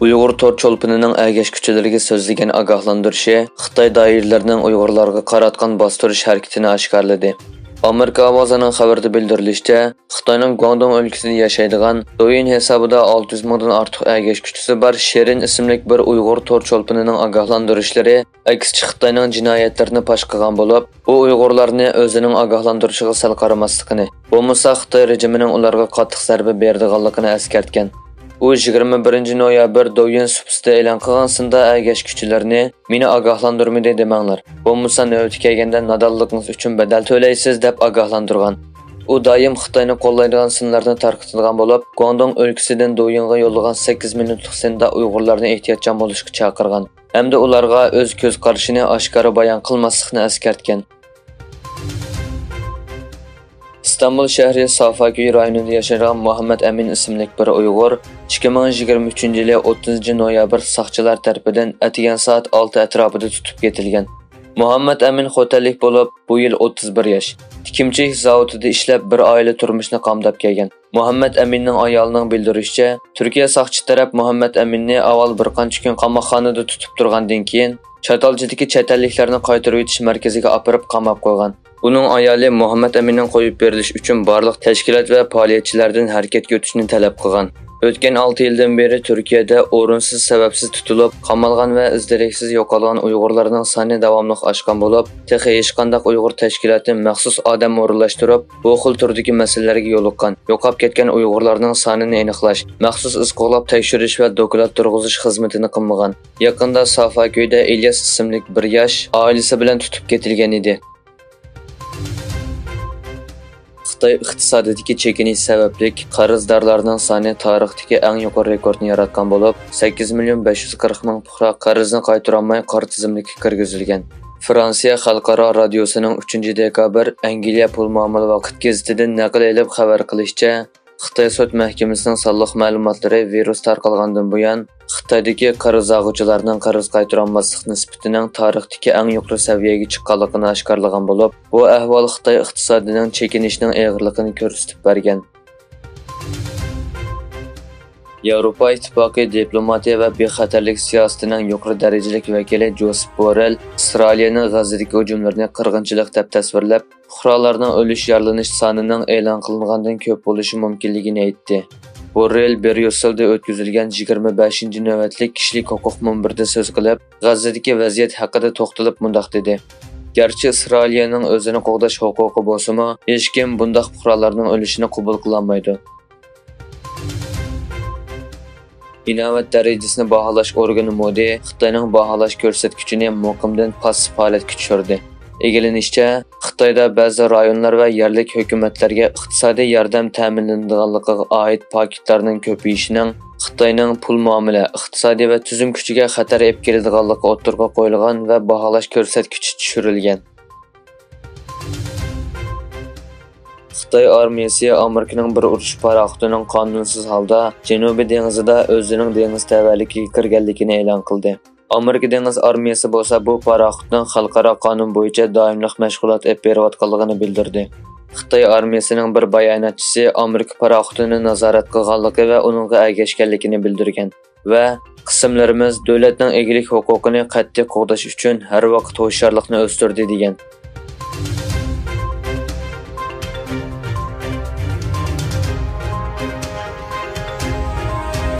Uyghur tor çolpunining әгәшкүчеләргә so'zlagan ogohlantirishi Xitoy doiralarining Uyg'urlarga qaratgan bostirish harakatini oshkorladi. Amerika ovozining xabarida bildirilishicha, Xitoyning Guangdong o'lkasida yashaydigan Douyin hisobida 600 mingdan ortiq әгәшкүчisi bor Sherin ismli bir Uyg'ur tor çolpunining ogohlantirishlari aksicha Xitoyning jinoyatlarini fosh qilgan bo'lib, bu Uyg'urlarni o'zining ogohlantirishiga sal qaramasligini, bo'lmasa Xitoy rejimining ularga qattiq zarba berdiganligini eskartgan. U 21 noyabr Douyin supsida e'lon qilgansida әгәшкүчеләрне "Meni ogohlantirmadi demanglar. Bo'lmasa navbati kelganda nadonligingiz uchun badal to'laysiz" deb ogohlantirgan. U doim Xitoyni qo'llaydigan sinlarni tarqatadigan bo'lib, Guangdong o'lkasidan Douyinga yo'llagan 8 minutlik senda Uyg'urlarni ehtiyotchan bo'lishga chaqirgan. Hamda ularga o'z ko'z qarashini oshkora bayon qilmaslikni eskartgan. İstanbul şəhəri Safaköy rayonunda yaşayan Muhammed Amin ismli bir Uyğur 2023 yılı 30 noyabr saqçılar tərəfindən atigan saat 6 ətrafında tutub ketilgan. Muhammed Amin xotellik bo'lib, bu yil 31 yosh. Tikimchilik zavodida ishlab bir oila turmushni qamdab kelgan. Muhammed Aminning ayolining bildirishicha, Turkiya saqchi taraf Muhammed Aminni avval bir qancha kun qamoqxonada tutib turgandan keyin Çatalcıdagi chet-elliklarni qaytarib o'tish markaziga apirib qamab qo'ygan. Uning ayoli Muhammed Aminning qo'yib berilish uchun barliq tashkilot va faoliyatchilardan harakatga o'tishni talab qilgan. O'tgan 6 yildan beri Turkiyada o'rinsiz sababsiz tutilib, qamalgan va izdiraksiz yo'qolgan Uyg'urlarning soni davomli oshgan bo'lib, texi hech qanday Uyg'ur tashkiloti maxsus odam o'rinlashtirib, bu xil turdagi masalalarga yo'liqqan, yo'qolib ketgan Uyg'urlarning sonini aniqlash, maxsus iz qo'llab tekshirish va dokument turg'izish xizmatini qilmagan. Yaqinda Safako'yda Ilyas ismli bir yosh oilasi bilan tutib ketilgan edi. Xitoy iqtisodiyotdagi chekinish sababli qarzdorlarning soni tarixdagi eng yuqori rekordni yaratgan bo'lib, 8 million 540 ming fuqaro qarzni qaytara olmay qor tizimligiga kirgizilgan. Fransiya xalqaro radiosining 3-dekabr Angliya pul muomala vaqt gazetidan naql elib xabar qilishicha, Xitoy sud mahkamasining sonliq ma'lumotlari virus tarqalgandan buyon Xitoydagi qarz alg'uvchilarning qarz qaytara olmaslik nisbatining tarixdagi eng yuqori saviyaga chiqqanligini oshkorlagan bo'lib, bu ahvol Xitoy iqtisodining chekinishining og'irligini ko'rsatib bergan. Yevropa Ittifoqi diplomatiya va bexatarlik siyosatining yuqori darajalik vakili Josep Borrell Isroilning G'azadagi hujumlarni qirg'inchilik deb tasvirlab, fuqarolarning o'lish yaralanish sonining e'lon qilingandan ko'p bo'lishi mumkinligini aytdi. Borrell Beryusselda o'tkazilgan 25-navbatlik kishilik huquq munbirida so'z qilib, G'azadagi vaziyat haqida to'xtalib mundaq dedi. Garchi Isroilning o'zini qo'g'dash huquqi bo'lsa-mu, hech kim bunday fuqarolarning o'lishini qabul qila olmaydi. İnovat darajasini baholash organi Modi Xitoyning baholash ko'rsatkichini muqimdan passiv holatga tushirdi. Egilinishcha, Xitoyda ba'zi rayonlar va yerlik hukumatlarga iqtisodiy yordam ta'minlanadiganligiga oid paketlarning ko'payishining Xitoyning pul muomala, iqtisodiy va tuzum kuchiga xatar olib keladiganligi o'tirg'a qo'yilgan va baholash ko'rsatkichi tushirilgan. Xitoy armiyasi Amerikaning bir urush paraxotining qonunsiz holda Janubiy dengizida o'zining dengiz tavalligiga kirganligini e'lon qildi. Amerika dengiz armiyasi bo'lsa bu paraxotning xalqaro qonun bo'yicha doimlik mashg'ulot olib berayotganligini bildirdi. Xitoy armiyasining bir bayonotchisi Amerika paraxotini nazorat qilganligi va uningga ergashganligini bildirgan va qismlarimiz davlatning egilik huquqini qattiq qo'llash uchun har vaqt hushyorlikni o'stirdi degan.